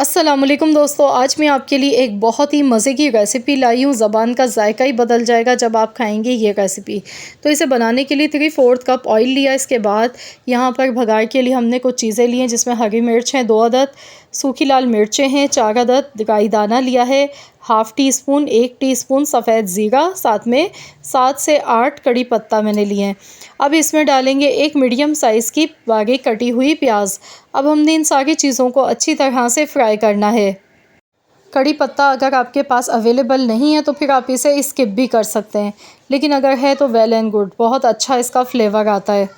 अस्सलामुअलैकुम दोस्तों, आज मैं आपके लिए एक बहुत ही मज़े की रेसिपी लाई हूँ। ज़बान का जायका ही बदल जाएगा जब आप खाएंगे ये रेसिपी। तो इसे बनाने के लिए 3/4 कप ऑयल लिया। इसके बाद यहाँ पर भगार के लिए हमने कुछ चीज़ें ली हैं, जिसमें हरी मिर्च हैं 2 अदद, सूखी लाल मिर्चें हैं 4 अदद, राई दाना लिया है हाफ़ टी स्पून, 1 टीस्पून सफ़ेद ज़ीरा, साथ में 7 से 8 कड़ी पत्ता मैंने लिए हैं। अब इसमें डालेंगे एक मीडियम साइज़ की बारीक कटी हुई प्याज। अब हमने इन सारी चीज़ों को अच्छी तरह से फ्राई करना है। कड़ी पत्ता अगर आपके पास अवेलेबल नहीं है तो फिर आप इसे स्किप भी कर सकते हैं, लेकिन अगर है तो वेल एंड गुड, बहुत अच्छा इसका फ्लेवर आता है।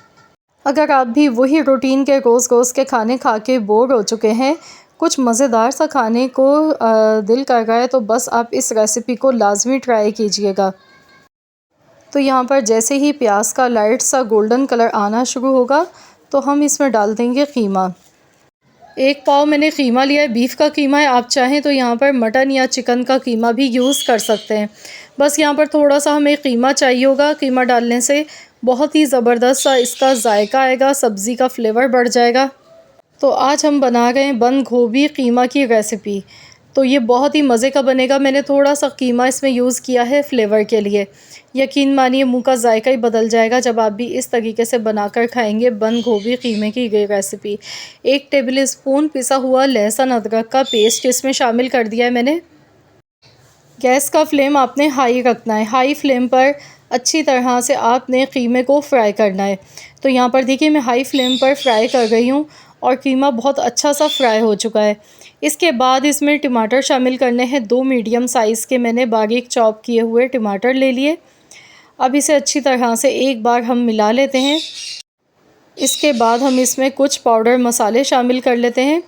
अगर आप भी वही रूटीन के रोज़ रोज़ के खाने खा के बोर हो चुके हैं, कुछ मज़ेदार सा खाने को दिल कर रहा है, तो बस आप इस रेसिपी को लाजमी ट्राई कीजिएगा। तो यहाँ पर जैसे ही प्याज का लाइट सा गोल्डन कलर आना शुरू होगा तो हम इसमें डाल देंगे कीमा। 1 पाव मैंने कीमा लिया है, बीफ का कीमा है। आप चाहें तो यहाँ पर मटन या चिकन का कीमा भी यूज़ कर सकते हैं। बस यहाँ पर थोड़ा सा हमें कीमा चाहिए होगा। कीमा डालने से बहुत ही ज़बरदस्त सा इसका जायका आएगा, सब्ज़ी का फ्लेवर बढ़ जाएगा। तो आज हम बना रहे हैं बंद गोभी कीमा की रेसिपी। तो ये बहुत ही मज़े का बनेगा। मैंने थोड़ा सा कीमा इसमें यूज़ किया है फ्लेवर के लिए। यकीन मानिए मुंह का जायका ही बदल जाएगा जब आप भी इस तरीके से बनाकर खाएंगे बंद गोभी कीमे की ये रेसिपी। 1 टेबल स्पून पिसा हुआ लहसुन अदरक का पेस्ट इसमें शामिल कर दिया है मैंने। गैस का फ्लेम आपने हाई रखना है। हाई फ्लेम पर अच्छी तरह से आपने कीमे को फ्राई करना है। तो यहाँ पर देखिए मैं हाई फ्लेम पर फ्राई कर रही हूँ और कीमा बहुत अच्छा सा फ्राई हो चुका है। इसके बाद इसमें टमाटर शामिल करने हैं। 2 मीडियम साइज़ के मैंने बारीक चॉप किए हुए टमाटर ले लिए। अब इसे अच्छी तरह से एक बार हम मिला लेते हैं। इसके बाद हम इसमें कुछ पाउडर मसाले शामिल कर लेते हैं।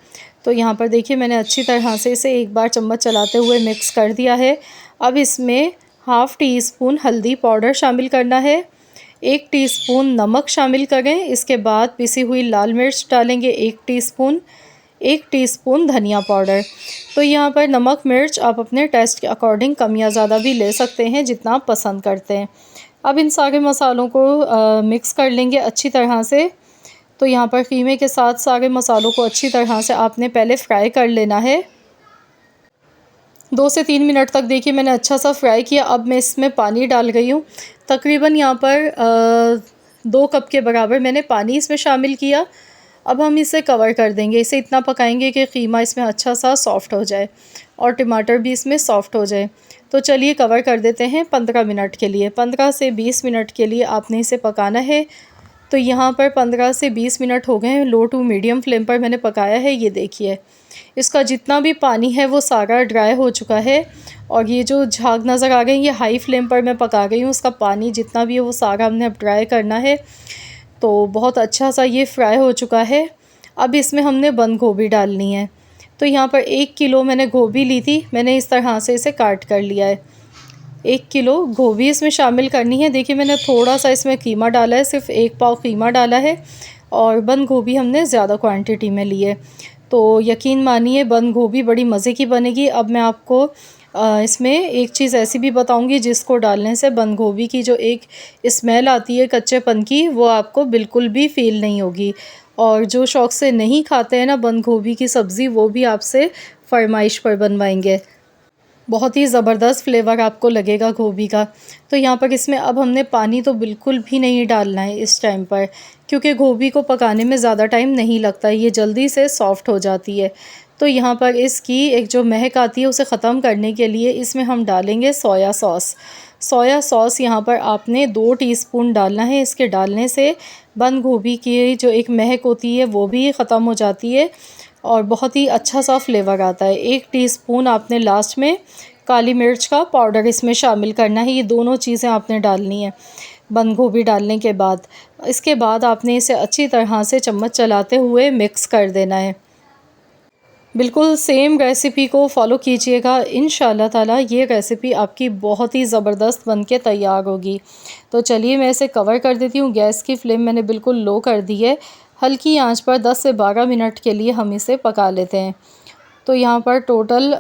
तो यहाँ पर देखिए मैंने अच्छी तरह से इसे एक बार चम्मच चलाते हुए मिक्स कर दिया है। अब इसमें हाफ़ टी स्पून हल्दी पाउडर शामिल करना है, 1 टीस्पून नमक शामिल करें। इसके बाद पिसी हुई लाल मिर्च डालेंगे 1 टीस्पून, 1 टीस्पून धनिया पाउडर। तो यहाँ पर नमक मिर्च आप अपने टेस्ट के अकॉर्डिंग कम या ज़्यादा भी ले सकते हैं, जितना आप पसंद करते हैं। अब इन सारे मसालों को मिक्स कर लेंगे अच्छी तरह से। तो यहाँ पर कीमे के साथ सारे मसालों को अच्छी तरह से आपने पहले फ्राई कर लेना है। 2 से 3 मिनट तक देखिए मैंने अच्छा सा फ्राई किया। अब मैं इसमें पानी डाल गई हूँ। तकरीबन यहाँ पर 2 कप के बराबर मैंने पानी इसमें शामिल किया। अब हम इसे कवर कर देंगे। इसे इतना पकाएंगे कि कीमा इसमें अच्छा सा सॉफ़्ट हो जाए और टमाटर भी इसमें सॉफ़्ट हो जाए। तो चलिए कवर कर देते हैं 15 मिनट के लिए। 15 से 20 मिनट के लिए आपने इसे पकाना है। तो यहाँ पर 15 से 20 मिनट हो गए हैं। लो टू मीडियम फ्लेम पर मैंने पकाया है। ये देखिए इसका जितना भी पानी है वो सारा ड्राई हो चुका है और ये जो झाग नज़र आ गई ये हाई फ्लेम पर मैं पका गई हूँ। उसका पानी जितना भी है वो सारा हमने अब ड्राई करना है। तो बहुत अच्छा सा ये फ्राई हो चुका है। अब इसमें हमने बंद गोभी डालनी है। तो यहाँ पर 1 किलो मैंने गोभी ली थी। मैंने इस तरह से इसे काट कर लिया है। 1 किलो गोभी इसमें शामिल करनी है। देखिए मैंने थोड़ा सा इसमें कीमा डाला है, सिर्फ़ 1 पाव कीमा डाला है और बंद गोभी हमने ज़्यादा क्वांटिटी में ली है। तो यकीन मानिए बंद गोभी बड़ी मज़े की बनेगी। अब मैं आपको इसमें एक चीज़ ऐसी भी बताऊंगी जिसको डालने से बंद गोभी की जो एक स्मेल आती है कच्चेपन की, वो आपको बिल्कुल भी फ़ील नहीं होगी। और जो शौक़ से नहीं खाते हैं ना बंद गोभी की सब्ज़ी, वो भी आपसे फरमाइश पर बनवाएंगे। बहुत ही ज़बरदस्त फ्लेवर आपको लगेगा गोभी का। तो यहाँ पर इसमें अब हमने पानी तो बिल्कुल भी नहीं डालना है इस टाइम पर, क्योंकि गोभी को पकाने में ज़्यादा टाइम नहीं लगता, ये जल्दी से सॉफ़्ट हो जाती है। तो यहाँ पर इसकी एक जो महक आती है उसे ख़त्म करने के लिए इसमें हम डालेंगे सोया सॉस। सोया सॉस यहाँ पर आपने 2 टीस्पून डालना है। इसके डालने से बंद गोभी की जो एक महक होती है वो भी ख़त्म हो जाती है और बहुत ही अच्छा सा फ्लेवर आता है। 1 टीस्पून आपने लास्ट में काली मिर्च का पाउडर इसमें शामिल करना है। ये दोनों चीज़ें आपने डालनी है बंद गोभी डालने के बाद। इसके बाद आपने इसे अच्छी तरह से चम्मच चलाते हुए मिक्स कर देना है। बिल्कुल सेम रेसिपी को फॉलो कीजिएगा। इंशाल्लाह ताला ये रेसिपी आपकी बहुत ही ज़बरदस्त बनके तैयार होगी। तो चलिए मैं इसे कवर कर देती हूँ। गैस की फ्लेम मैंने बिल्कुल लो कर दी है। हल्की आंच पर 10 से 12 मिनट के लिए हम इसे पका लेते हैं। तो यहाँ पर टोटल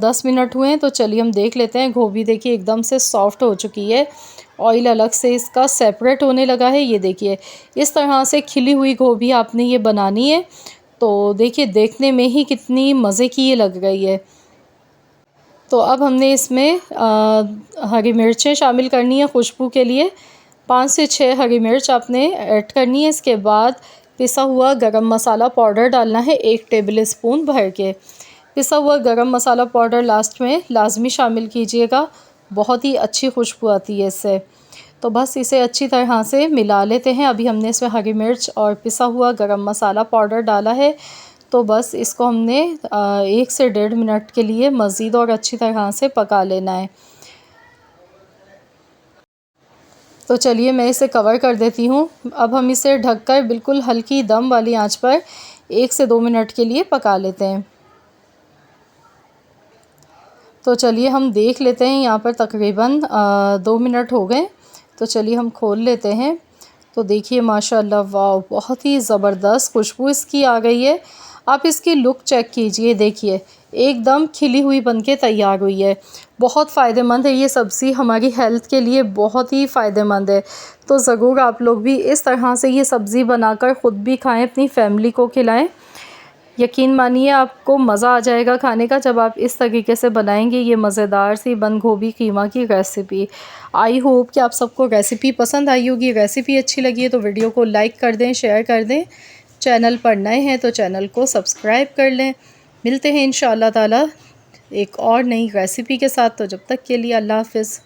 10 मिनट हुए हैं। तो चलिए हम देख लेते हैं। गोभी देखिए एकदम से सॉफ़्ट हो चुकी है, ऑयल अलग से इसका सेपरेट होने लगा है। ये देखिए इस तरह से खिली हुई गोभी आपने ये बनानी है। तो देखिए देखने में ही कितनी मज़े की ये लग रही है। तो अब हमने इसमें हरी मिर्चें शामिल करनी है खुशबू के लिए। 5 से 6 हरी मिर्च आपने ऐड करनी है। इसके बाद पिसा हुआ गरम मसाला पाउडर डालना है 1 टेबल स्पून भर के। पिसा हुआ गरम मसाला पाउडर लास्ट में लाजमी शामिल कीजिएगा, बहुत ही अच्छी खुशबू आती है इससे। तो बस इसे अच्छी तरह से मिला लेते हैं। अभी हमने इसमें हरी मिर्च और पिसा हुआ गरम मसाला पाउडर डाला है। तो बस इसको हमने 1 से 1.5 मिनट के लिए मज़ीद और अच्छी तरह से पका लेना है। तो चलिए मैं इसे कवर कर देती हूँ। अब हम इसे ढककर बिल्कुल हल्की दम वाली आंच पर 1 से 2 मिनट के लिए पका लेते हैं। तो चलिए हम देख लेते हैं, यहाँ पर तकरीबन 2 मिनट हो गए। तो चलिए हम खोल लेते हैं। तो देखिए माशाल्लाह, वाह, बहुत ही ज़बरदस्त खुशबू इसकी आ गई है। आप इसकी लुक चेक कीजिए, देखिए एकदम खिली हुई बनके तैयार हुई है। बहुत फ़ायदेमंद है ये सब्ज़ी, हमारी हेल्थ के लिए बहुत ही फ़ायदेमंद है। तो ज़रूर आप लोग भी इस तरह से ये सब्ज़ी बनाकर ख़ुद भी खाएं, अपनी फैमिली को खिलाएं। यकीन मानिए आपको मज़ा आ जाएगा खाने का जब आप इस तरीके से बनाएंगे ये मज़ेदार सी बंद गोभी कीमा की रेसिपी। आई होप कि आप सबको रेसिपी पसंद आई होगी। रेसिपी अच्छी लगी है तो वीडियो को लाइक कर दें, शेयर कर दें। चैनल पर नए हैं तो चैनल को सब्सक्राइब कर लें। मिलते हैं इंशाअल्लाह ताला एक और नई रेसिपी के साथ। तो जब तक के लिए अल्लाह हाफ़िज़।